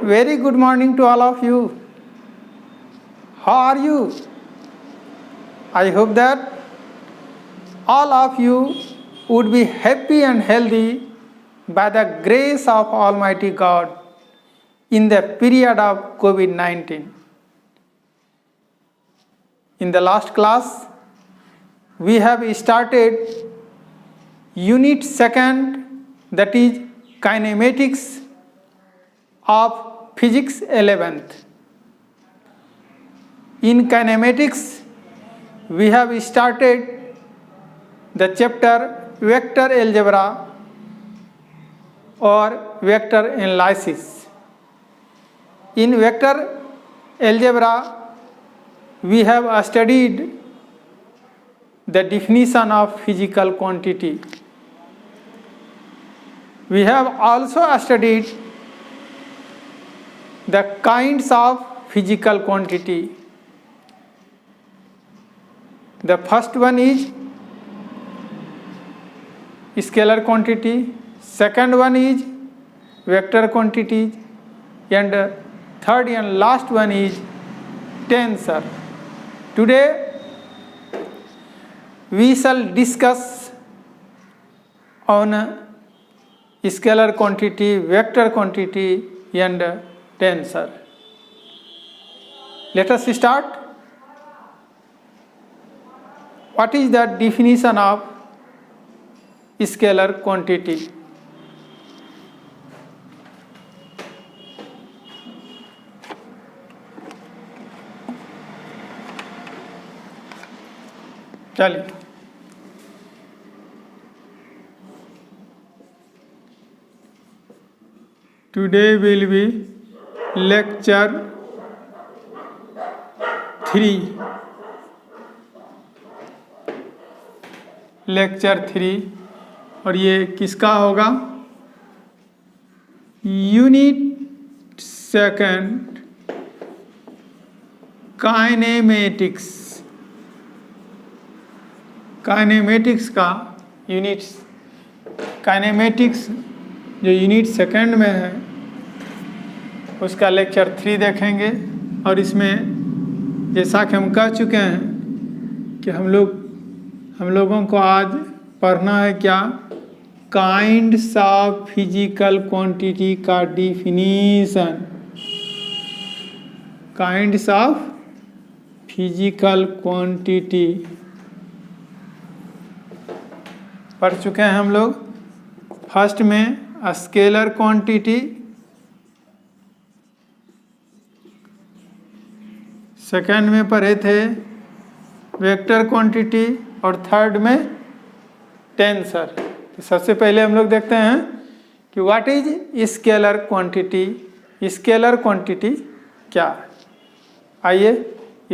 Very good morning to all of you. How are you? I hope that all of you would be happy and healthy by the grace of Almighty God in the period of COVID-19. In the last class, we have started Unit 2, that is Kinematics of Physics 11th. In kinematics, we have started the chapter vector algebra or vector analysis. In vector algebra, we have studied the definition of physical quantity. We have also studied the kinds of physical quantity. The first one is scalar quantity, second one is vector quantity, and third and last one is tensor. Today we shall discuss on scalar quantity, vector quantity and tensor. Let us start. What is the definition of scalar quantity? चलिए, today will be lecture 3. Lecture 3 और ये किसका होगा? Unit 2 kinematics. Kinematics का unit kinematics जो unit 2 में है उसका लेक्चर 3 देखेंगे। और इसमें जैसा कि हम कह चुके हैं कि हम लोगों को आज पढ़ना है क्या? काइंड्स ऑफ फिजिकल क्वांटिटी का definition. Kinds of physical quantity पढ़ चुके हैं हम लोग। फर्स्ट में स्केलर क्वांटिटी, सेकंड में पढ़े थे वेक्टर क्वांटिटी और थर्ड में टेंसर। तो सबसे पहले हम लोग देखते हैं कि what is scalar quantity. Scalar quantity क्या है? आइए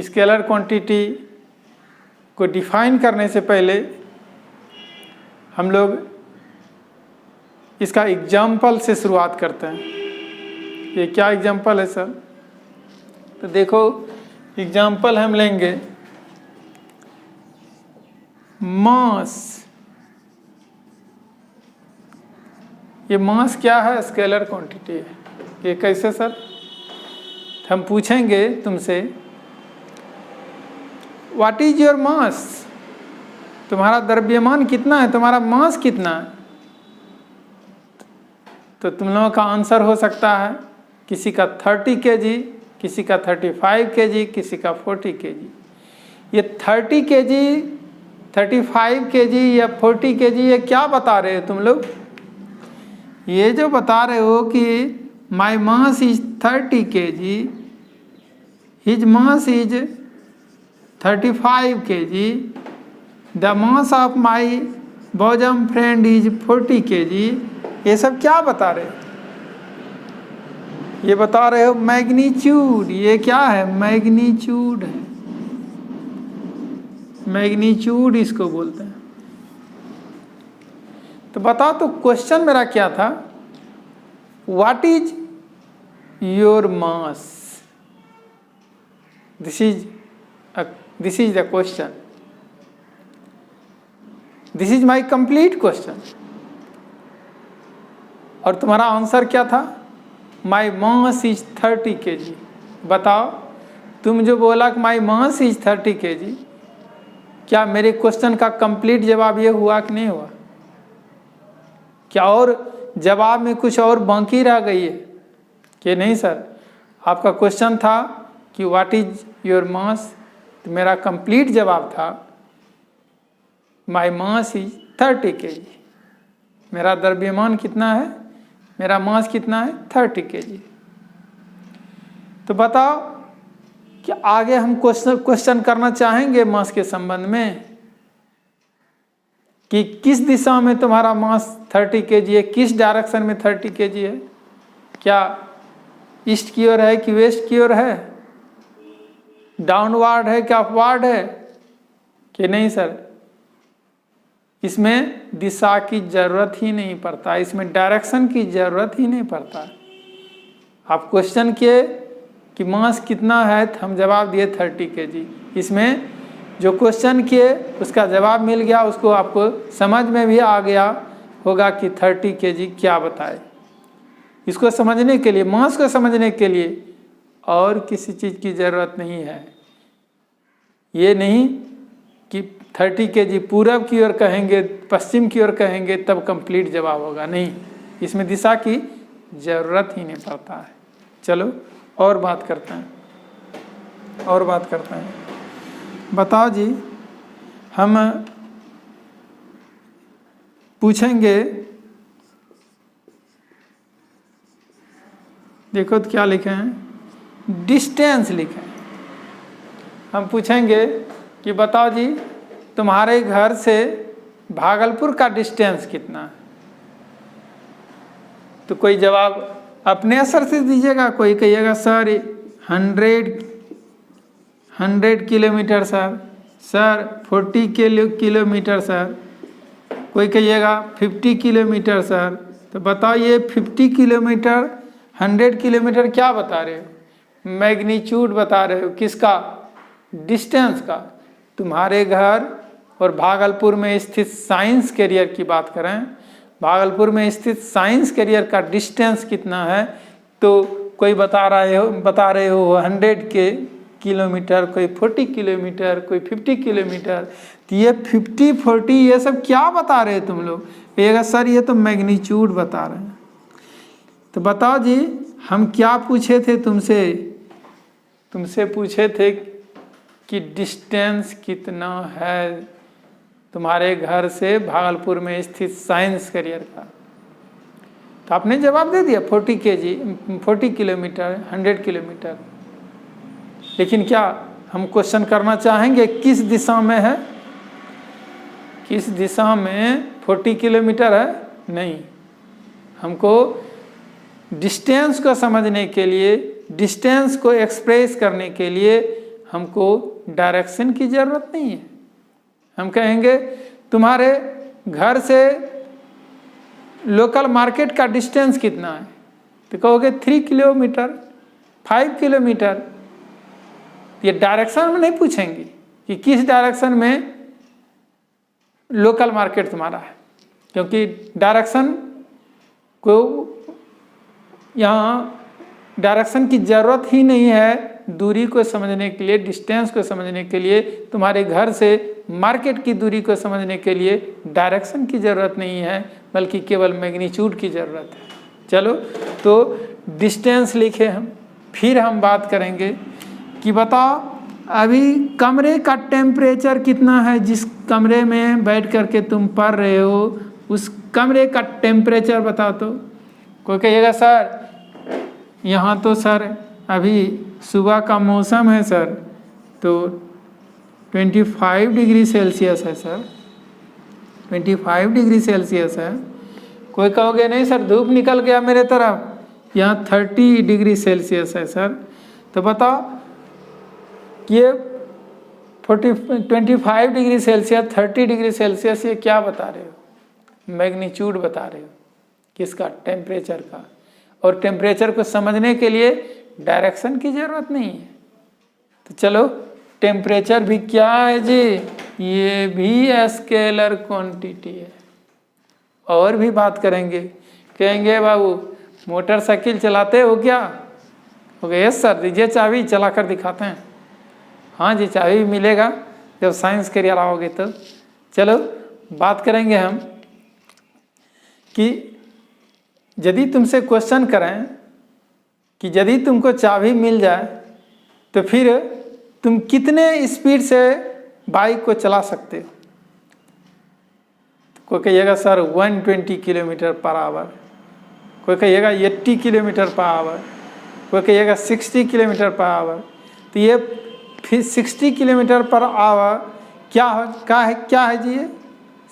स्केलर क्वांटिटी को डिफाइन करने से पहले हम लोग इसका एग्जाम्पल से शुरुआत करते हैं। ये क्या एग्जाम्पल है सर? तो देखो एग्जाम्पल हम लेंगे मास। ये मास क्या है? स्केलर क्वांटिटी है। ये कैसे सर? तो हम पूछेंगे तुमसे व्हाट इज योर मास? तुम्हारा द्रव्यमान कितना है? तुम्हारा मास कितना है? तो तुम लोगों का आंसर हो सकता है किसी का 30 kg, किसी का 35 kg, किसी का 40 kg। ये 30 kg, 35 kg या 40 kg ये क्या बता रहे हो तुम लोग? ये जो बता रहे हो कि my mass is 30 kg, his mass is 35 kg, the mass of my bosom friend is 40 kg। ये सब क्या बता रहे हो? ये बता रहे हो मैग्नीट्यूड। ये क्या है? मैग्नीट्यूड है। मैग्नीट्यूड इसको बोलते हैं। तो बताओ, तो क्वेश्चन मेरा क्या था? What is your mass? This is the question. This is my complete question. और तुम्हारा आंसर क्या था? माई मास इज 30 kg। बताओ, तुम जो बोला कि माई मास इज 30 kg, क्या मेरे क्वेश्चन का कंप्लीट जवाब ये हुआ कि नहीं हुआ? क्या और जवाब में कुछ और बाकी रह गई है कि नहीं सर? आपका क्वेश्चन था कि व्हाट इज योर मास, तो मेरा कंप्लीट जवाब था माई मास इज 30 kg। मेरा द्रव्यमान कितना है, मेरा मास कितना है, 30 kg। तो बताओ कि आगे हम क्वेश्चन करना चाहेंगे मास के संबंध में कि किस दिशा में तुम्हारा मास 30 kg है, किस डायरेक्शन में 30 kg है? क्या ईस्ट की ओर है कि वेस्ट की ओर है, डाउनवर्ड है कि अपवर्ड है कि नहीं सर? इसमें दिशा की जरूरत ही नहीं पड़ता, इसमें डायरेक्शन की जरूरत ही नहीं पड़ता। आप क्वेश्चन किए कि मास कितना है, तो हम जवाब दिए 30 kg। इसमें जो क्वेश्चन किए उसका जवाब मिल गया, उसको आपको समझ में भी आ गया होगा कि 30 kg क्या बताए। इसको समझने के लिए, मास को समझने के लिए और किसी चीज़ की ज़रूरत नहीं है। ये नहीं कि 30 kg पूरब की ओर कहेंगे, पश्चिम की ओर कहेंगे तब कंप्लीट जवाब होगा, नहीं, इसमें दिशा की ज़रूरत ही नहीं पड़ता है। चलो और बात करते हैं, और बात करते हैं। बताओ जी, हम पूछेंगे, देखो तो क्या लिखे हैं, डिस्टेंस लिखे हैं। हम पूछेंगे कि बताओ जी, तुम्हारे घर से भागलपुर का डिस्टेंस कितना है? तो कोई जवाब अपने असर से दीजिएगा, कोई कहिएगा sir 100 kilometre sir 40 kilometre sir, कोई कहिएगा 50 किलोमीटर सर। तो बताओ ये 50 किलोमीटर 100 किलोमीटर क्या बता रहे हो? मैग्नीट्यूड बता रहे हो, किसका? डिस्टेंस का। तुम्हारे घर और भागलपुर में स्थित साइंस कैरियर की बात करें, भागलपुर में स्थित साइंस कैरियर का डिस्टेंस कितना है? तो कोई बता रहे हो 100 किलोमीटर, कोई 40 किलोमीटर, कोई 50 किलोमीटर। तो ये 50, 40 ये सब क्या बता रहे हो तुम लोग? कहिएगा सर ये तो मैग्नीट्यूड बता रहे हैं। तो बताओ जी, हम क्या पूछे थे तुमसे? तुमसे पूछे थे कि डिस्टेंस कितना है तुम्हारे घर से भागलपुर में स्थित साइंस कैरियर का। तो आपने जवाब दे दिया 40 किलोमीटर, 100 किलोमीटर। लेकिन क्या हम क्वेश्चन करना चाहेंगे किस दिशा में है? किस दिशा में 40 किलोमीटर है? नहीं, हमको डिस्टेंस को समझने के लिए, डिस्टेंस को एक्सप्रेस करने के लिए हमको डायरेक्शन की ज़रूरत नहीं है। हम कहेंगे तुम्हारे घर से लोकल मार्केट का डिस्टेंस कितना है? तो कहोगे 3 किलोमीटर, 5 किलोमीटर। ये डायरेक्शन में नहीं पूछेंगे कि किस डायरेक्शन में लोकल मार्केट तुम्हारा है, क्योंकि डायरेक्शन को यहाँ डायरेक्शन की ज़रूरत ही नहीं है। दूरी को समझने के लिए, डिस्टेंस को समझने के लिए, तुम्हारे घर से मार्केट की दूरी को समझने के लिए डायरेक्शन की ज़रूरत नहीं है, बल्कि केवल मैग्नीट्यूड की ज़रूरत है। चलो तो डिस्टेंस लिखे हम। फिर हम बात करेंगे कि बताओ अभी कमरे का टेम्परेचर कितना है? जिस कमरे में बैठ करके तुम पढ़ रहे हो उस कमरे का टेम्परेचर बताओ। तो कोई कहिएगा सर यहाँ तो सर अभी सुबह का मौसम है सर, तो 25 डिग्री सेल्सियस है सर, 25 डिग्री सेल्सियस है। कोई कहोगे नहीं सर धूप निकल गया मेरे तरफ, यहाँ 30 डिग्री सेल्सियस है सर। तो बताओ ये 25 डिग्री सेल्सियस, 30 डिग्री सेल्सियस ये क्या बता रहे हो? मैग्नीट्यूड बता रहे हो, किसका? टेम्परेचर का। और टेम्परेचर को समझने के लिए डायरेक्शन की ज़रूरत नहीं है। तो चलो टेम्परेचर भी क्या है जी? ये भी स्केलर क्वांटिटी है। और भी बात करेंगे, कहेंगे बाबू मोटरसाइकिल चलाते हो क्या? हो गया यस सर, दीजिए चाबी, चला कर दिखाते हैं। हाँ जी, चाबी मिलेगा जब साइंस करियर आओगे तो। चलो बात करेंगे हम कि यदि तुमसे क्वेश्चन करें कि यदि तुमको चाबी मिल जाए तो फिर तुम कितने स्पीड से बाइक को चला सकते हो? कोई कहिएगा सर 120 किलोमीटर पर आवर, कोई कहिएगा 80 किलोमीटर पर आवर, कोई कहिएगा 60 किलोमीटर पर आवर। तो ये फिर 60 किलोमीटर पर आवर क्या है जी? ये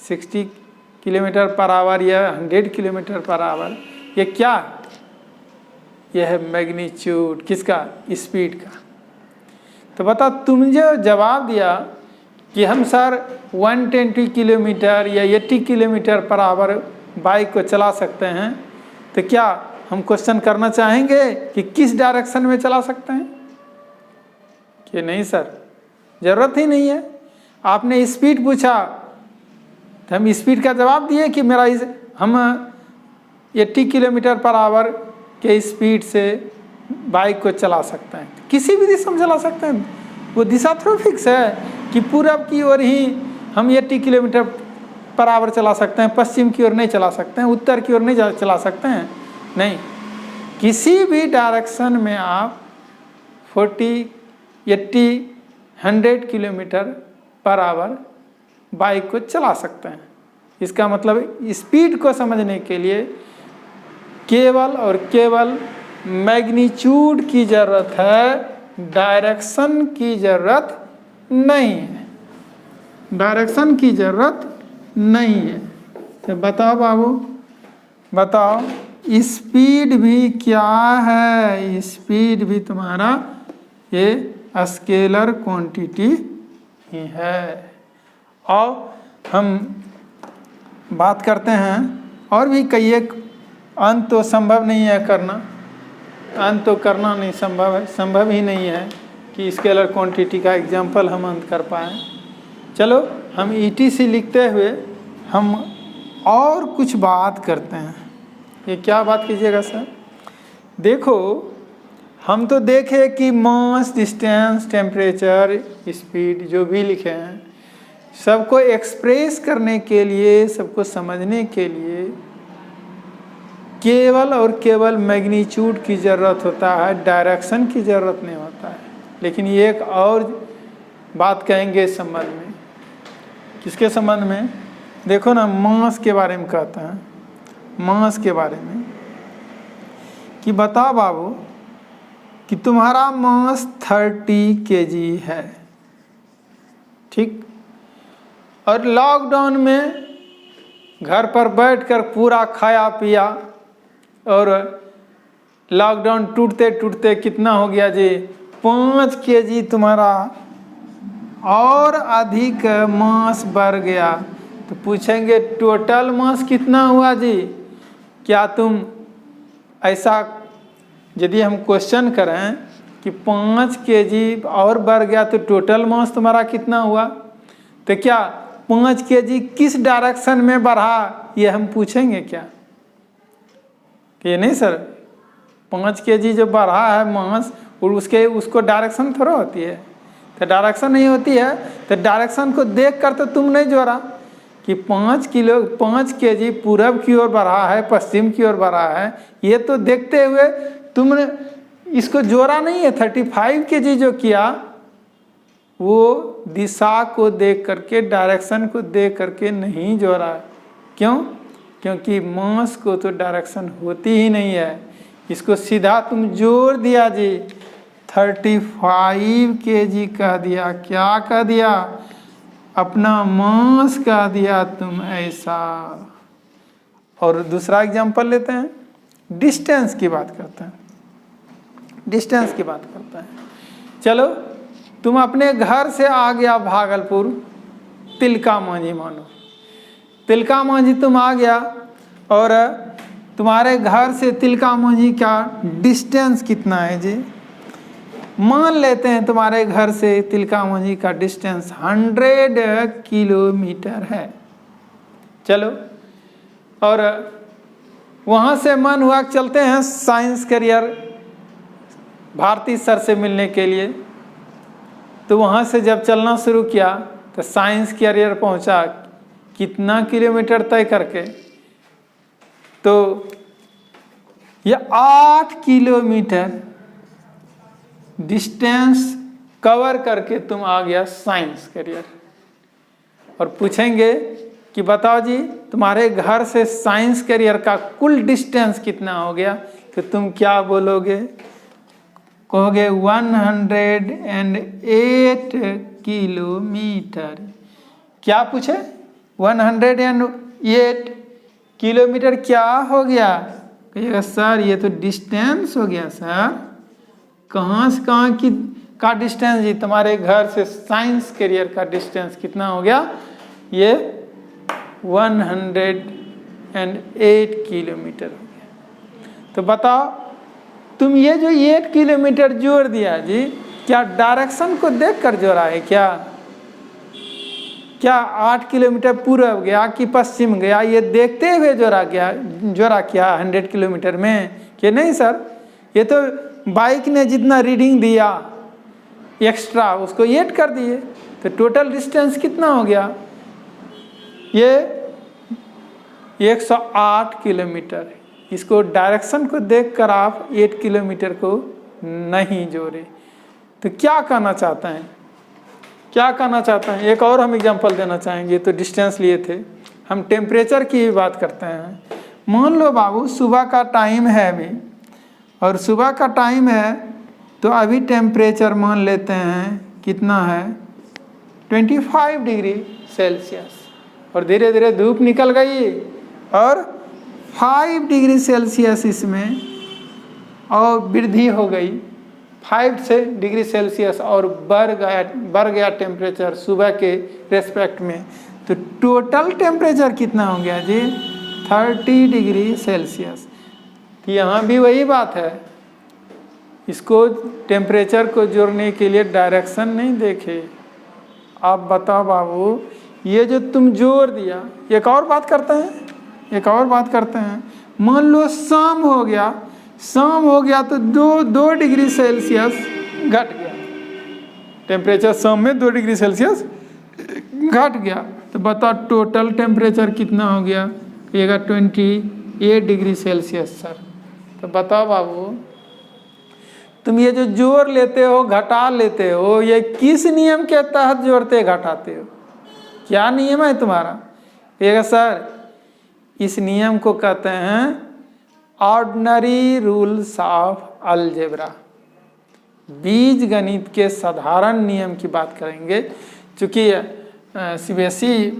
60 किलोमीटर पर आवर या 100 किलोमीटर पर आवर, ये क्या है? यह है मैग्नीट्यूड किसका? स्पीड का। तो बताओ, तुम जो जवाब दिया कि हम सर 120 किलोमीटर या 80 किलोमीटर पर आवर बाइक को चला सकते हैं, तो क्या हम क्वेश्चन करना चाहेंगे कि किस डायरेक्शन में चला सकते हैं? कि नहीं सर, ज़रूरत ही नहीं है। आपने स्पीड पूछा तो हम स्पीड का जवाब दिए कि हम 80 किलोमीटर पर आवर के स्पीड से बाइक को चला सकते हैं। किसी भी दिशा में चला सकते हैं, वो दिशा थोड़ा फिक्स है कि पूरब की ओर ही हम 80 किलोमीटर पर आवर चला सकते हैं, पश्चिम की ओर नहीं चला सकते हैं, उत्तर की ओर नहीं चला सकते हैं। नहीं, किसी भी डायरेक्शन में आप 40, 80, 100 किलोमीटर पर आवर बाइक को चला सकते हैं। इसका मतलब स्पीड को समझने के लिए केवल और केवल मैग्नीट्यूड की ज़रूरत है, डायरेक्शन की ज़रूरत नहीं है। डायरेक्शन की ज़रूरत नहीं है। तो बताओ बाबू, बताओ स्पीड भी क्या है? स्पीड भी तुम्हारा ये स्केलर क्वांटिटी ही है। और हम बात करते हैं और भी कई एक अंत तो संभव नहीं है करना, अंत तो करना नहीं संभव है, संभव ही नहीं है कि स्केलर क्वांटिटी का एग्जाम्पल हम अंत कर पाएँ। चलो हम ETC लिखते हुए हम और कुछ बात करते हैं। ये क्या बात कीजिएगा सर? देखो, हम तो देखे कि मास, डिस्टेंस, टेम्परेचर, स्पीड जो भी लिखे हैं, सबको एक्सप्रेस करने के लिए, सबको समझने के लिए केवल और केवल मैग्नीट्यूड की ज़रूरत होता है, डायरेक्शन की ज़रूरत नहीं होता है। लेकिन ये एक और बात कहेंगे इस संबंध में। किसके संबंध में? देखो ना, मास के बारे में कहते हैं, मास के बारे में कि बताओ बाबू कि तुम्हारा मास 30 kg है, ठीक? और लॉकडाउन में घर पर बैठकर पूरा खाया पिया और लॉकडाउन टूटते टूटते कितना हो गया जी? 5 kg तुम्हारा और अधिक मास बढ़ गया। तो पूछेंगे टोटल मास कितना हुआ जी? क्या तुम ऐसा, यदि हम क्वेश्चन करें कि 5 kg और बढ़ गया तो टोटल मास तुम्हारा कितना हुआ, तो क्या 5 kg किस डायरेक्शन में बढ़ा, ये हम पूछेंगे क्या? कि नहीं सर, 5 kg जो बढ़ा है मास, और उसको डायरेक्शन थोड़ा होती है, तो डायरेक्शन नहीं होती है। तो डायरेक्शन को देख कर तो तुम नहीं जोड़ा कि 5 kg पूरब की ओर बढ़ा है, पश्चिम की ओर बढ़ा है, ये तो देखते हुए तुमने इसको जोड़ा नहीं है। 35 kg जो किया वो दिशा को देख करके, डायरेक्शन को देख करके नहीं जोड़ा। क्यों? क्योंकि मास को तो डायरेक्शन होती ही नहीं है। इसको सीधा तुम जोड़ दिया जी, 35 kg कह दिया। क्या कह दिया? अपना मास कह दिया तुम ऐसा। और दूसरा एग्जांपल लेते हैं, डिस्टेंस की बात करते हैं, डिस्टेंस की बात करते हैं। चलो, तुम अपने घर से आ गया भागलपुर, तिलका मांझी मानो, तिलका मांझी तुम आ गया और तुम्हारे घर से तिलका मांझी का डिस्टेंस कितना है जी? मान लेते हैं तुम्हारे घर से तिलका मांझी का डिस्टेंस 100 किलोमीटर है। चलो, और वहाँ से मन हुआ चलते हैं साइंस करियर भारती सर से मिलने के लिए। तो वहाँ से जब चलना शुरू किया तो साइंस करियर पहुँचा, कितना किलोमीटर तय करके, तो ये 8 किलोमीटर डिस्टेंस कवर करके तुम आ गया साइंस करियर। और पूछेंगे कि बताओ जी तुम्हारे घर से साइंस करियर का कुल डिस्टेंस कितना हो गया, तो तुम क्या बोलोगे? कहोगे 108 किलोमीटर। क्या पूछे? 108 किलोमीटर क्या हो गया? कहिएगा सर ये तो डिस्टेंस हो गया सर। कहाँ से कहाँ का डिस्टेंस जी? तुम्हारे घर से साइंस करियर का डिस्टेंस कितना हो गया? ये 108 किलोमीटर हो गया। तो बताओ तुम ये जो 8 किलोमीटर जोड़ दिया जी, क्या डायरेक्शन को देखकर जोड़ा है क्या? क्या 8 किलोमीटर पूर्व गया कि पश्चिम गया, ये देखते हुए जोड़ा क्या 100 किलोमीटर में? कि नहीं सर, ये तो बाइक ने जितना रीडिंग दिया एक्स्ट्रा उसको ऐड कर दिए, तो टोटल डिस्टेंस कितना हो गया? ये 108 किलोमीटर। इसको डायरेक्शन को देखकर आप 8 किलोमीटर को नहीं जोड़े। तो क्या कहना चाहते हैं? क्या कहना चाहते हैं? एक और हम एग्जांपल देना चाहेंगे। तो डिस्टेंस लिए थे, हम टेम्परेचर की भी बात करते हैं। मान लो बाबू सुबह का टाइम है अभी, और सुबह का टाइम है तो अभी टेम्परेचर मान लेते हैं कितना है, 25 डिग्री सेल्सियस। और धीरे धीरे धूप निकल गई और 5 डिग्री सेल्सियस इसमें और वृद्धि हो गई, 5 डिग्री सेल्सियस और बढ़ गया टेम्परेचर सुबह के रेस्पेक्ट में। तो टोटल टेम्परेचर कितना हो गया जी? 30 डिग्री सेल्सियस। यहाँ भी वही बात है, इसको टेम्परेचर को जोड़ने के लिए डायरेक्शन नहीं देखे। आप बताओ बाबू, ये जो तुम जोड़ दिया, एक और बात करते हैं। मान लो शाम हो गया तो 2 डिग्री सेल्सियस घट गया टेम्परेचर, शाम में 2 डिग्री सेल्सियस घट गया। तो बताओ टोटल टेम्परेचर कितना हो गया? ये 28 डिग्री सेल्सियस सर। तो बताओ बाबू, तुम ये जो जोड़ लेते हो घटा लेते हो, ये किस नियम के तहत जोड़ते घटाते हो? क्या नियम है तुम्हारा? ये सर इस नियम को कहते हैं ऑर्डिनरी रूल्स ऑफ अलजेब्रा। बीज गणित के साधारण नियम की बात करेंगे। चूँकि सीबीएसई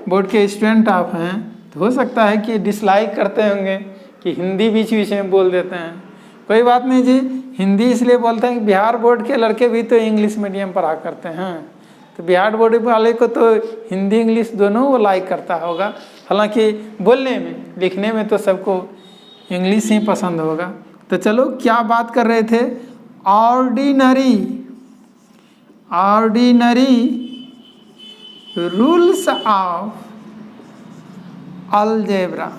बोर्ड के स्टूडेंट आप हैं तो हो सकता है कि डिसलाइक करते होंगे कि हिंदी बीच बीच में बोल देते हैं। कोई बात नहीं जी, हिंदी इसलिए बोलते हैं कि बिहार बोर्ड के लड़के भी तो इंग्लिश मीडियम पढ़ा करते हैं, तो बिहार बोर्ड वाले को तो हिंदी इंग्लिश दोनों वो लाइक करता होगा। हालांकि बोलने में लिखने में तो सबको इंग्लिश ही पसंद होगा। तो चलो क्या बात कर रहे थे? Ordinary rules of algebra.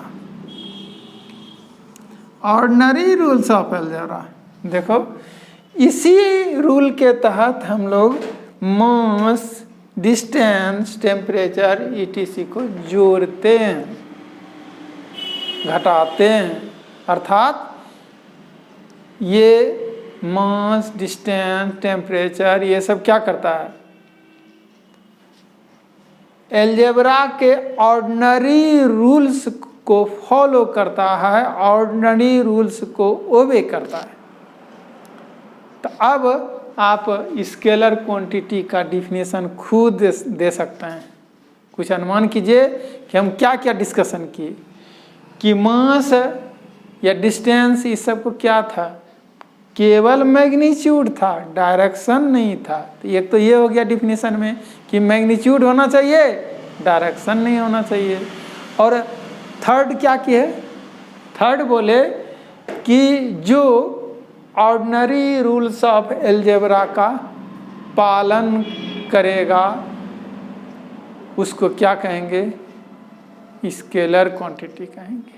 Ordinary rules of algebra, देखो इसी रूल के तहत हम लोग मास, डिस्टेंस, टेम्परेचर ETC को जोड़ते हैं, घटाते हैं। अर्थात ये मास, डिस्टेंस, टेम्परेचर ये सब क्या करता है? अलजेब्रा के ऑर्डिनरी रूल्स को फॉलो करता है, ऑर्डिनरी रूल्स को ओबे करता है। तो अब आप स्केलर क्वांटिटी का डिफिनेशन खुद दे सकते हैं। कुछ अनुमान कीजिए कि हम क्या क्या डिस्कशन किए, कि मास या डिस्टेंस इस सब को क्या था? केवल मैग्नीट्यूड था, डायरेक्शन नहीं था। तो एक तो ये हो गया डिफिनेशन में कि मैग्नीट्यूड होना चाहिए, डायरेक्शन नहीं होना चाहिए। और थर्ड क्या किए? थर्ड बोले कि जो ऑर्डिनरी रूल्स ऑफ अलजेब्रा का पालन करेगा उसको क्या कहेंगे? स्केलर क्वांटिटी कहेंगे।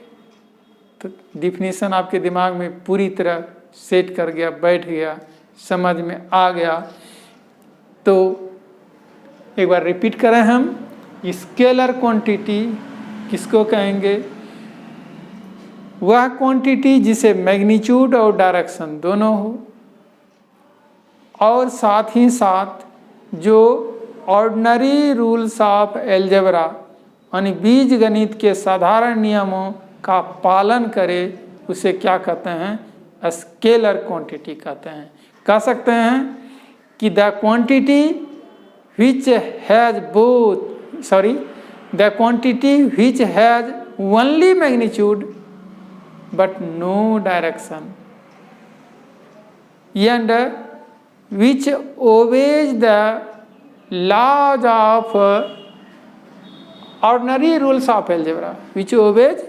तो डिफिनीशन आपके दिमाग में पूरी तरह सेट कर गया, बैठ गया, समझ में आ गया। तो एक बार रिपीट करें हम, स्केलर क्वांटिटी किसको कहेंगे? वह क्वांटिटी जिसे मैग्नीट्यूड और डायरेक्शन दोनों हो, और साथ ही साथ जो ऑर्डिनरी रूल्स ऑफ अलजेब्रा यानी बीज गणित के साधारण नियमों का पालन करे, उसे क्या कहते हैं? स्केलर क्वांटिटी कहते हैं। कह सकते हैं कि the quantity which has the quantity which has only magnitude but no direction and which obeys the laws of ordinary rules of algebra, which obeys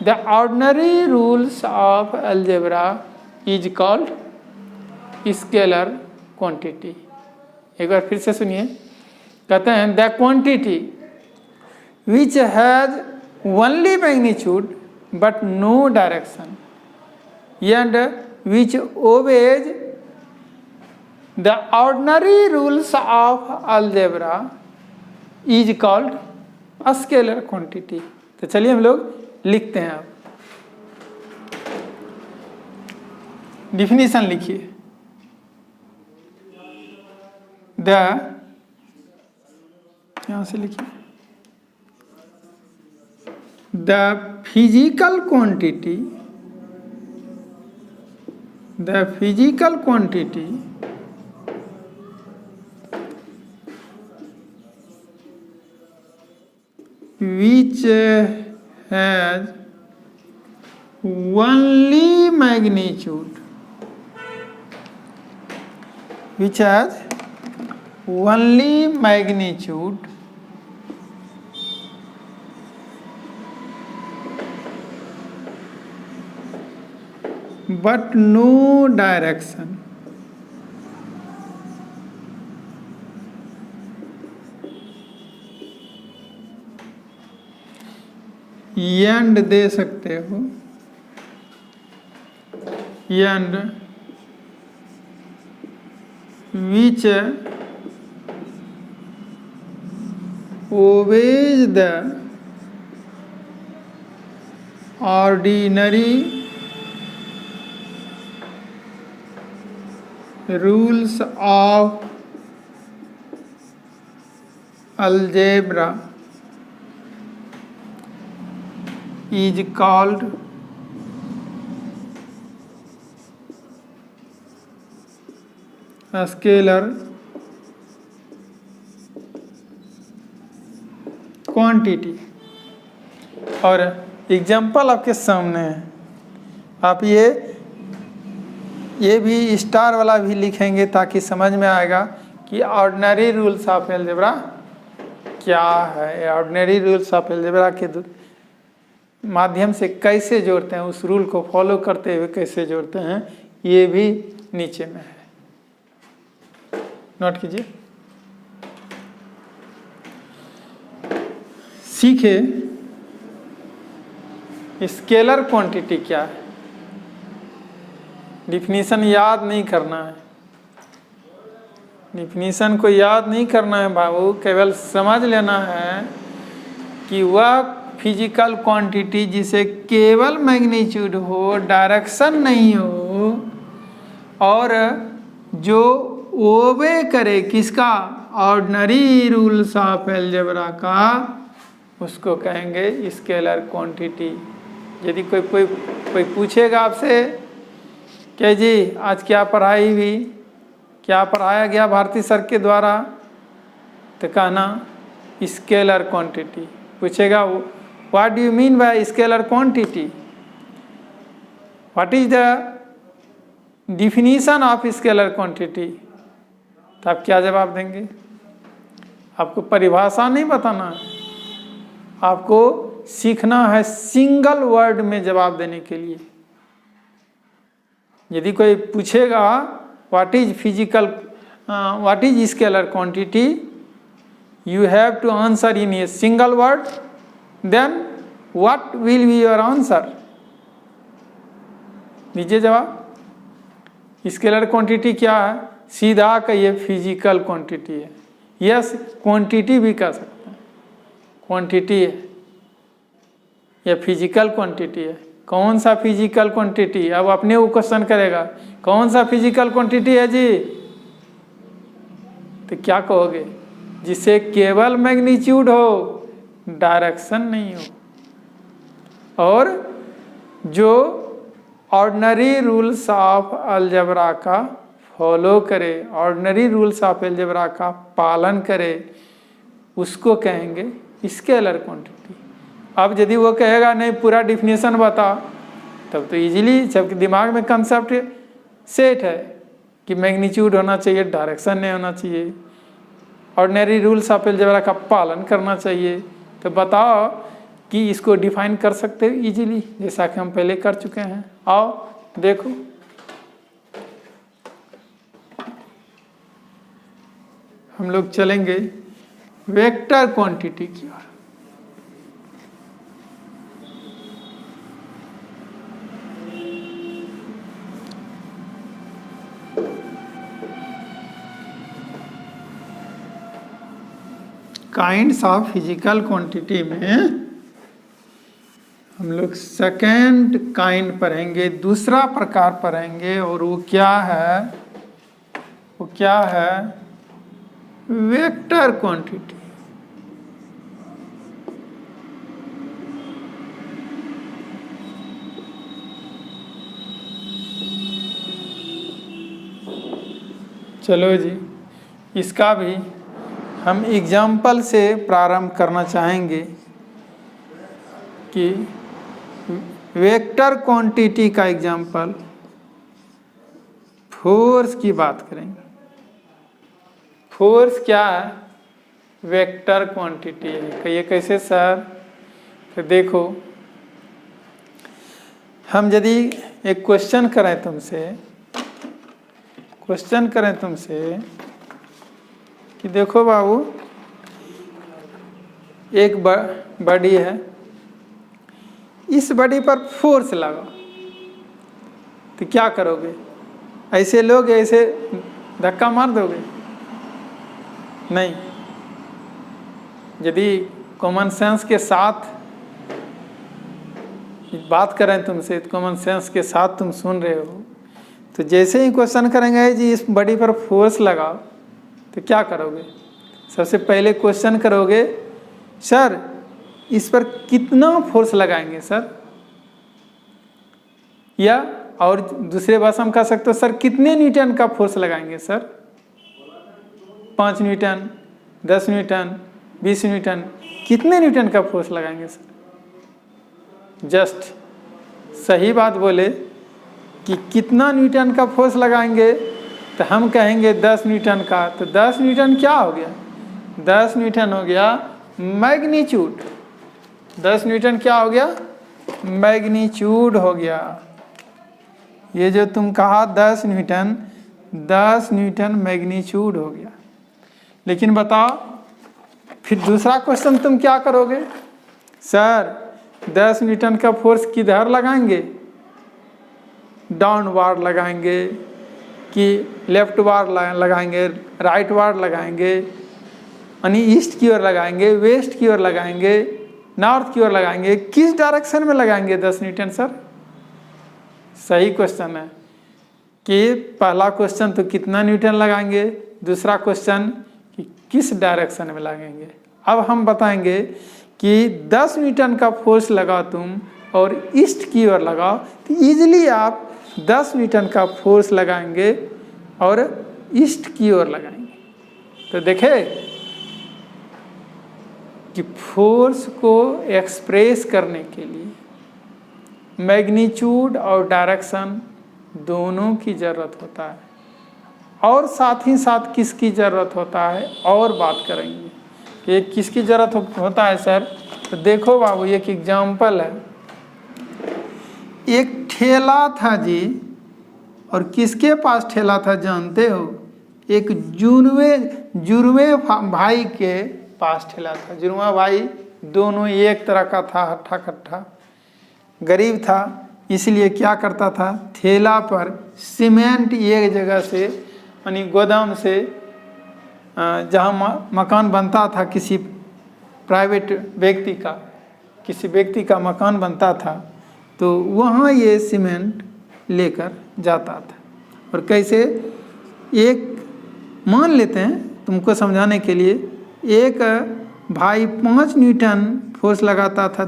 the ordinary rules of algebra is called scalar quantity। एक बार फिर से सुनिए, कहते हैं the quantity which has only magnitude but no direction and which obeys the ordinary rules of algebra is called scalar quantity. तो चलिए हम लोग लिखते हैं। अब डिफिनीशन लिखिए। यहां से लिखिए, the physical quantity which has only magnitude, but no direction and दे सकते हो and which obeys the ordinary rules of algebra is called scalar quantity. और एग्जाम्पल आपके सामने है, आप ये भी स्टार वाला भी लिखेंगे ताकि समझ में आएगा कि ऑर्डिनरी रूल्स ऑफ अलजेब्रा क्या है। ऑर्डिनरी रूल्स ऑफ अलजेब्रा के माध्यम से कैसे जोड़ते हैं, उस रूल को फॉलो करते हुए कैसे जोड़ते हैं, ये भी नीचे में है, नोट कीजिए। सीखे स्केलर क्वांटिटी क्या है। डिफिनीशन याद नहीं करना है, डिफिनीशन को याद नहीं करना है बाबू, केवल समझ लेना है कि वह फिजिकल क्वांटिटी जिसे केवल मैग्नीट्यूड हो, डायरेक्शन नहीं हो, और जो ओबे करे किसका? ऑर्डिनरी रूल्स ऑफ अलजेब्रा का, उसको कहेंगे स्केलर क्वांटिटी। यदि कोई पूछेगा आपसे कि जी आज क्या पढ़ाई हुई, क्या पढ़ाया गया भारती सर के द्वारा, तो कहना स्केलर क्वांटिटी। पूछेगा what do you mean by scalar quantity, what is the definition of scalar quantity, तो आप क्या जवाब देंगे? आपको परिभाषा नहीं बताना है, आपको सीखना है सिंगल वर्ड में जवाब देने के लिए। यदि कोई पूछेगा what is scalar quantity, you have to answer in a single word, then what will be your answer? दीजिए जवाब। स्केलर क्वांटिटी क्या है? सीधा कहिए फिजिकल क्वांटिटी है। यस, क्वांटिटी भी कह सकते हैं, क्वांटिटी है या फिजिकल क्वांटिटी है। कौन सा फिजिकल क्वांटिटी? अब अपने वो क्वेश्चन करेगा, कौन सा फिजिकल क्वांटिटी है जी? तो क्या कहोगे? जिसे केवल मैग्नीट्यूड हो, डायरेक्शन नहीं हो, और जो ऑर्डिनरी रूल्स ऑफ अलजेब्रा का फॉलो करे, ऑर्डिनरी रूल्स ऑफ अलजेब्रा का पालन करे, उसको कहेंगे स्केलर क्वांटिटी। अब यदि वो कहेगा नहीं पूरा डिफिनेशन बता, तब तो इजीली सबके दिमाग में कंसेप्ट सेट है कि मैग्नीट्यूड होना चाहिए, डायरेक्शन नहीं होना चाहिए, ऑर्डिनरी रूल्स ऑफ अलजेब्रा का पालन करना चाहिए। तो बताओ कि इसको डिफाइन कर सकते हो इजीली, जैसा कि हम पहले कर चुके हैं। आओ देखो, हम लोग चलेंगे वेक्टर क्वांटिटी की ओर। काइंड्स ऑफ फिजिकल क्वांटिटी में हम लोग सेकेंड काइंड पढ़ेंगे, दूसरा प्रकार पढ़ेंगे, और वो क्या है? वो क्या है? Vector quantity. चलो जी, इसका भी हम एग्जाम्पल से प्रारंभ करना चाहेंगे कि वेक्टर क्वांटिटी का एग्जाम्पल फोर्स की बात करेंगे। फोर्स क्या है? वेक्टर क्वांटिटी है। कहिए कैसे सर? तो देखो, हम यदि एक क्वेश्चन करें तुमसे कि देखो बाबू, एक बॉडी है, इस बॉडी पर फोर्स लगाओ, तो क्या करोगे? ऐसे लोगे, ऐसे धक्का मार दोगे? नहीं। यदि कॉमन सेंस के साथ बात करें तुमसे, तो कॉमन सेंस के साथ तुम सुन रहे हो, तो जैसे ही क्वेश्चन करेंगे जी इस बॉडी पर फोर्स लगाओ, तो क्या करोगे? सबसे पहले क्वेश्चन करोगे, सर इस पर कितना फोर्स लगाएंगे सर? या और दूसरे भाषा में कह सकते हो, सर कितने न्यूटन का फोर्स लगाएंगे सर? 5 न्यूटन, 10 न्यूटन, 20 न्यूटन, कितने न्यूटन का फोर्स लगाएंगे सर? जस्ट सही बात बोले कि कितना न्यूटन का फोर्स लगाएंगे, तो हम कहेंगे 10 न्यूटन का। तो 10 न्यूटन क्या हो गया? 10 न्यूटन हो गया मैग्नीट्यूड। 10 न्यूटन क्या हो गया? मैग्नीट्यूड हो गया। ये जो तुम कहा 10 न्यूटन मैग्नीट्यूड हो गया। लेकिन बताओ फिर दूसरा क्वेश्चन तुम क्या करोगे? सर 10 न्यूटन का फोर्स किधर लगाएंगे? डाउनवार्ड लगाएंगे कि लेफ्ट वार्ड लगाएंगे, राइट वार्ड लगाएंगे, यानी ईस्ट की ओर लगाएंगे, वेस्ट की ओर लगाएंगे, नॉर्थ की ओर लगाएंगे, किस डायरेक्शन में लगाएंगे 10 न्यूटन सर? सही क्वेश्चन है कि पहला क्वेश्चन तो कितना न्यूटन लगाएंगे, दूसरा क्वेश्चन कि किस डायरेक्शन में लगाएंगे। अब हम बताएंगे कि 10 न्यूटन का फोर्स लगाओ तुम और ईस्ट की ओर लगाओ, तो ईजिली आप 10 न्यूटन का फोर्स लगाएंगे और ईस्ट की ओर लगाएंगे। तो देखें कि फोर्स को एक्सप्रेस करने के लिए मैग्नीट्यूड और डायरेक्शन दोनों की ज़रूरत होता है, और साथ ही साथ किसकी ज़रूरत होता है और बात करेंगे कि किसकी ज़रूरत होता है सर। तो देखो बाबू, एक एग्जाम्पल है। एक ठेला था जी, और किसके पास ठेला था जानते हो? एक जुड़वे भाई के पास ठेला था। जुड़वा भाई दोनों एक तरह का था, हट्ठा कट्ठा, गरीब था, इसलिए क्या करता था, ठेला पर सीमेंट एक जगह से यानी गोदाम से जहाँ मकान बनता था, किसी प्राइवेट व्यक्ति का, किसी व्यक्ति का मकान बनता था, तो वहाँ ये सीमेंट लेकर जाता था। और कैसे, एक मान लेते हैं तुमको समझाने के लिए, एक भाई 5 न्यूटन फोर्स लगाता था,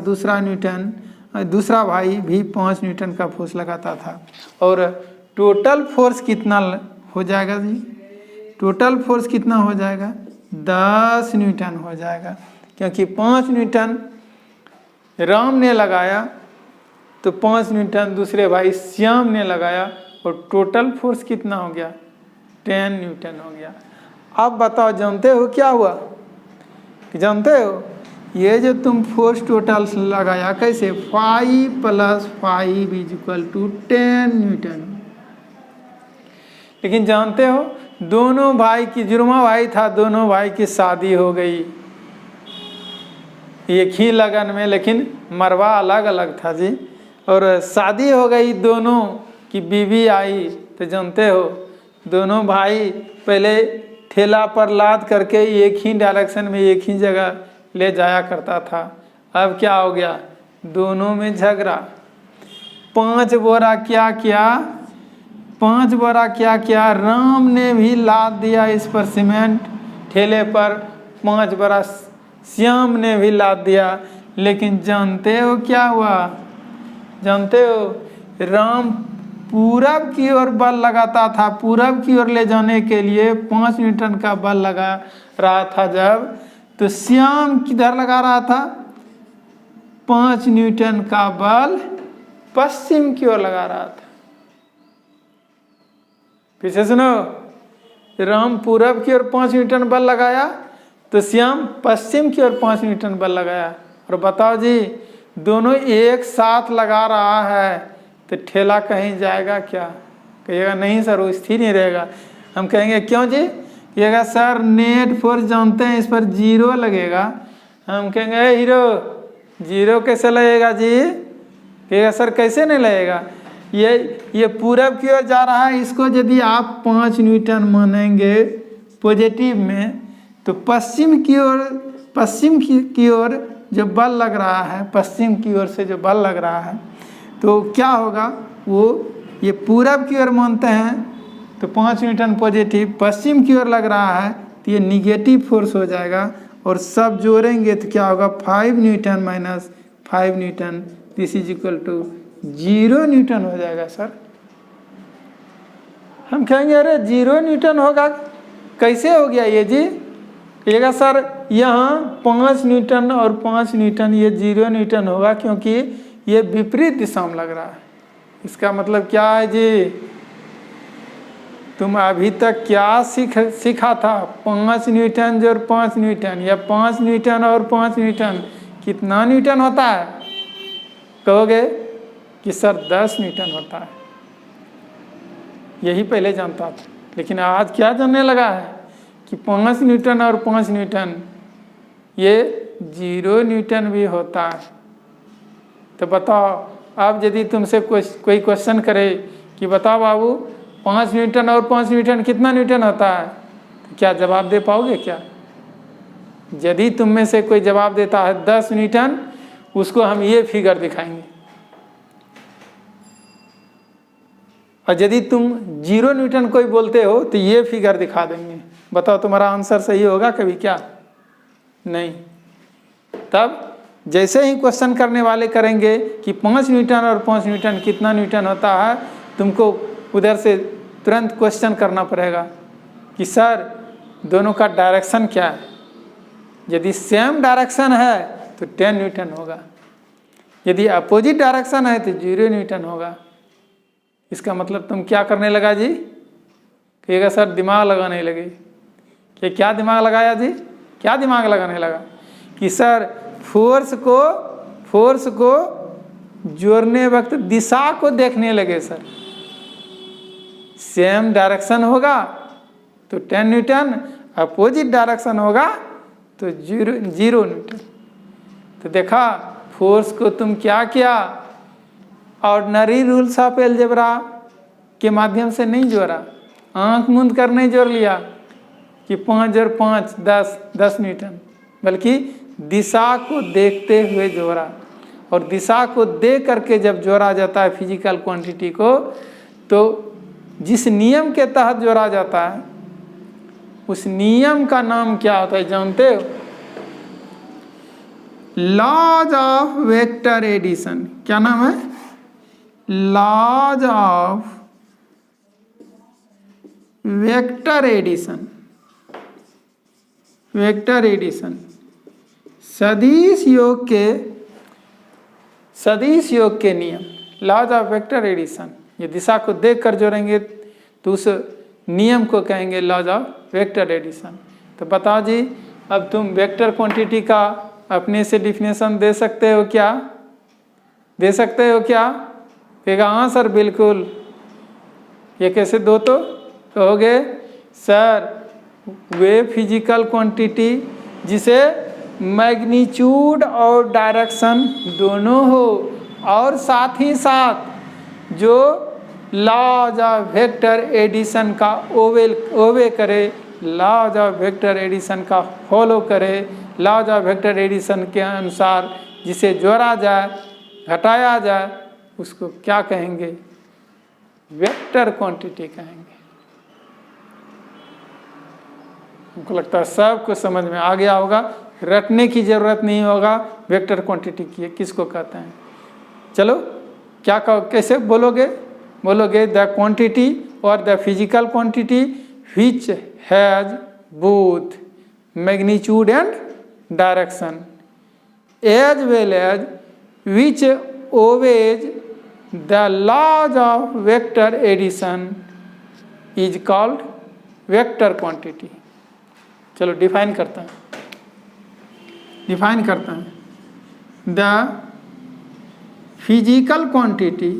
दूसरा भाई भी 5 न्यूटन का फोर्स लगाता था, और टोटल फोर्स कितना हो जाएगा जी? टोटल फोर्स कितना हो जाएगा? 10 न्यूटन हो जाएगा, क्योंकि 5 न्यूटन राम ने लगाया तो 5 न्यूटन दूसरे भाई श्याम ने लगाया, और टोटल फोर्स कितना हो गया? 10 न्यूटन हो गया। अब बताओ, जानते हो क्या हुआ? जानते हो, ये जो तुम फोर्स टोटल लगाया कैसे, 5 + 5 = 10 न्यूटन। लेकिन जानते हो, दोनों भाई की, जुर्मा भाई था, दोनों भाई की शादी हो गई एक ही लगन में, लेकिन मरवा अलग अलग था जी। और शादी हो गई, दोनों की बीवी आई, तो जानते हो दोनों भाई पहले ठेला पर लाद करके एक ही डायरेक्शन में एक ही जगह ले जाया करता था। अब क्या हो गया, दोनों में झगड़ा। 5 बोरा क्या किया, 5 बोरा क्या किया, राम ने भी लाद दिया इस पर सीमेंट ठेले पर, 5 बोरा श्याम ने भी लाद दिया। लेकिन जानते हो क्या हुआ? जानते हो, राम पूरब की ओर बल लगाता था, पूरब की ओर ले जाने के लिए 5 न्यूटन का बल लगा रहा था जब, तो श्याम किधर लगा रहा था? 5 न्यूटन का बल पश्चिम की ओर लगा रहा था। पीछे सुनो, राम पूरब की ओर 5 न्यूटन बल लगाया, तो श्याम पश्चिम की ओर 5 न्यूटन बल लगाया। और बताओ जी, दोनों एक साथ लगा रहा है, तो ठेला कहीं जाएगा क्या? कहिएगा नहीं सर, वो स्थिर नहीं रहेगा। हम कहेंगे क्यों जी? कहिएगा सर नेट फोर्स जानते हैं, इस पर 0 लगेगा। हम कहेंगे हीरो 0 कैसे लगेगा जी? कहिएगा सर कैसे नहीं लगेगा, ये पूरब की ओर जा रहा है, इसको यदि आप 5 न्यूटन मानेंगे पॉजिटिव में, तो पश्चिम की ओर जो बल लग रहा है, पश्चिम की ओर से जो बल लग रहा है, तो क्या होगा, वो ये पूरब की ओर मानते हैं तो 5 न्यूटन पॉजिटिव, पश्चिम की ओर लग रहा है तो ये निगेटिव फोर्स हो जाएगा। और सब जोड़ेंगे तो क्या होगा, 5 newton minus 5 newton, this is equal to 0 newton हो जाएगा सर। हम कहेंगे अरे 0 न्यूटन होगा, कैसे हो गया ये जी? कहिएगा सर यहाँ 5 न्यूटन और 5 न्यूटन, ये 0 न्यूटन होगा क्योंकि ये विपरीत दिशा में लग रहा है। इसका मतलब क्या है जी? तुम अभी तक क्या सीखा था? 5 न्यूटन जोड़ 5 न्यूटन, या 5 न्यूटन और 5 न्यूटन कितना न्यूटन होता है? कहोगे कि सर 10 न्यूटन होता है। यही पहले जानता था, लेकिन आज क्या जानने लगा है कि 5 न्यूटन और 5 न्यूटन ये 0 न्यूटन भी होता है। तो बताओ, अब यदि तुमसे कोई क्वेश्चन करे कि बताओ बाबू 5 न्यूटन और 5 न्यूटन कितना न्यूटन होता है, तो क्या जवाब दे पाओगे क्या? यदि तुम में से कोई जवाब देता है 10 न्यूटन, उसको हम ये फिगर दिखाएंगे। और यदि तुम 0 न्यूटन कोई बोलते हो तो ये फिगर दिखा देंगे। बताओ तुम्हारा आंसर सही होगा कभी? क्या नहीं। तब जैसे ही क्वेश्चन करने वाले करेंगे कि 5 न्यूटन और 5 न्यूटन कितना न्यूटन होता है, तुमको उधर से तुरंत क्वेश्चन करना पड़ेगा कि सर दोनों का डायरेक्शन क्या है। यदि सेम डायरेक्शन है तो 10 न्यूटन होगा, यदि अपोजिट डायरेक्शन है तो 0 न्यूटन होगा। इसका मतलब तुम क्या करने लगा जी? कहिएगा सर दिमाग लगाने लगे। कि क्या दिमाग लगाया जी? क्या दिमाग लगाने लगा कि सर फोर्स को जोड़ने वक्त दिशा को देखने लगे। सर सेम डायरेक्शन होगा तो 10 न्यूटन, अपोजिट डायरेक्शन होगा तो 0 न्यूटन। तो देखा फोर्स को तुम क्या किया, ऑर्डिनरी रूल्स ऑफ एलजेब्रा के माध्यम से नहीं जोड़ा, आंख मूंद कर नहीं जोड़ लिया कि 5 जोड़ 5 10 न्यूटन, बल्कि दिशा को देखते हुए जोड़ा। और दिशा को देख करके जब जोड़ा जाता है फिजिकल क्वांटिटी को, तो जिस नियम के तहत जोड़ा जाता है उस नियम का नाम क्या होता है जानते हो? Laws of vector addition. क्या नाम है? Laws of vector addition. Vector addition सदिश योग के नियम, लॉज ऑफ वेक्टर एडिशन। ये दिशा को देखकर जोड़ेंगे तो उस नियम को कहेंगे लॉज ऑफ वेक्टर एडिशन। तो बताओ जी, अब तुम वेक्टर क्वांटिटी का अपने से डिफिनेशन दे सकते हो क्या? दे सकते हो क्या? कहेगा हाँ सर बिल्कुल। ये कैसे दो? तो कहोगे सर वे फिजिकल क्वांटिटी जिसे मैग्नीट्यूड और डायरेक्शन दोनों हो, और साथ ही साथ जो लॉज ऑफ वेक्टर एडिशन का ओवे करे, लॉज ऑफ वेक्टर एडिशन का फॉलो करे, लॉज ऑफ वेक्टर एडिशन के अनुसार जिसे जोड़ा जाए घटाया जाए उसको क्या कहेंगे? वेक्टर क्वांटिटी कहेंगे। हमको लगता है सबको समझ में आ गया होगा, रटने की जरूरत नहीं होगा वेक्टर क्वांटिटी की किसको कहते हैं। चलो क्या कहो, कैसे बोलोगे? बोलोगे द क्वांटिटी और the physical quantity which has both magnitude and direction as well as which obeys the laws of vector addition is called vector quantity. चलो डिफाइन करते हैं। The physical quantity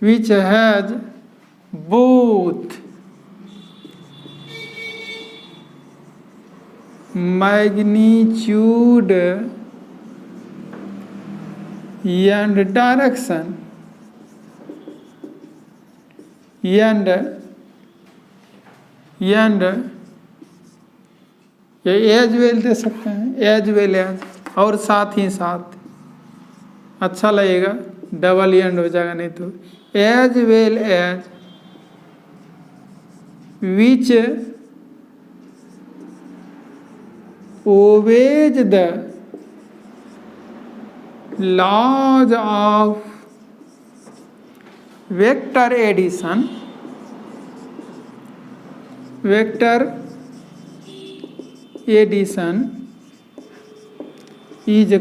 which has both magnitude and direction and ये as well दे सकते हैं, as well as, और साथ ही साथ अच्छा लगेगा, डबल एंड हो जाएगा नहीं तो as well as which obeys the laws of vector addition is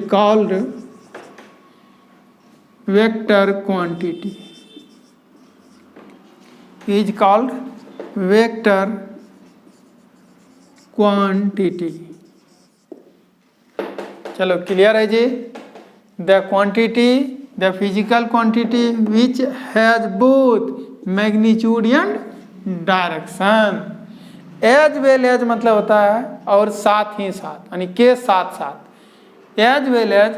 called vector quantity. चलो क्लियर है जी। The quantity, the physical quantity which has both magnitude and direction. As well as मतलब होता है और साथ ही साथ, यानी के साथ साथ। As well as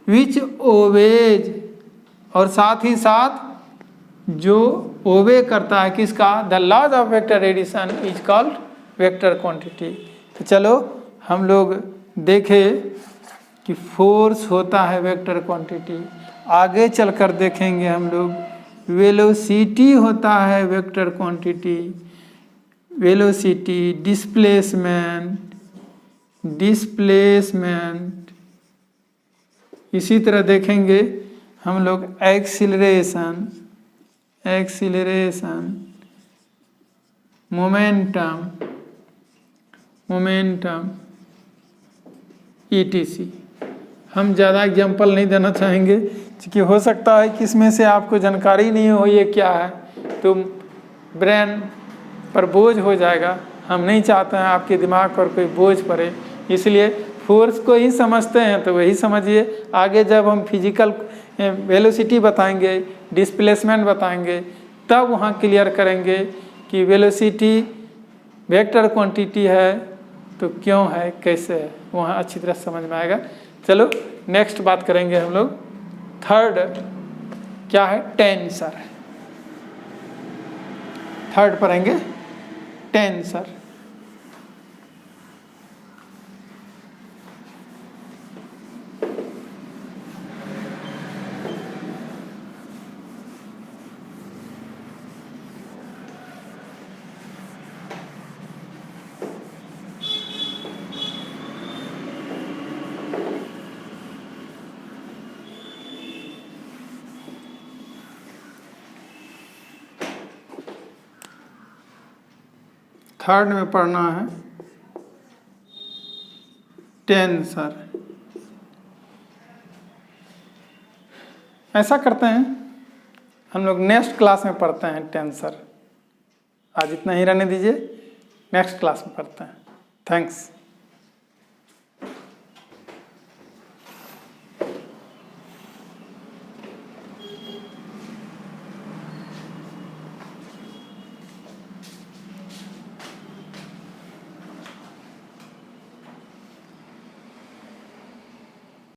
which obeys, और साथ ही साथ जो ओवे करता है किसका? The laws of vector addition is called vector quantity. तो चलो हम लोग देखें कि फोर्स होता है वेक्टर क्वांटिटी। आगे चलकर देखेंगे हम लोग वेलोसिटी होता है वेक्टर क्वांटिटी, वेलोसिटी, डिस्प्लेसमेंट। इसी तरह देखेंगे हम लोग एक्सीलरेशन, मोमेंटम ETC। हम ज़्यादा एग्जाम्पल नहीं देना चाहेंगे क्योंकि हो सकता है कि इसमें से आपको जानकारी नहीं हो ये क्या है, तो ब्रेन पर बोझ हो जाएगा। हम नहीं चाहते हैं आपके दिमाग पर कोई बोझ पड़े, इसलिए फोर्स को ही समझते हैं तो वही समझिए। आगे जब हम फिजिकल वेलोसिटी बताएंगे, डिस्प्लेसमेंट बताएंगे, तब वहाँ क्लियर करेंगे कि वेलोसिटी वेक्टर क्वांटिटी है तो क्यों है, कैसे है, वहाँ अच्छी तरह समझ में आएगा। चलो नेक्स्ट बात करेंगे हम लोग। थर्ड क्या है? टेंसर। थर्ड पढ़ेंगे टेंसर। थर्ड में पढ़ना है टेंसर। ऐसा करते हैं हम लोग नेक्स्ट क्लास में पढ़ते हैं टेंसर। आज इतना ही रहने दीजिए, नेक्स्ट क्लास में पढ़ते हैं। थैंक्स।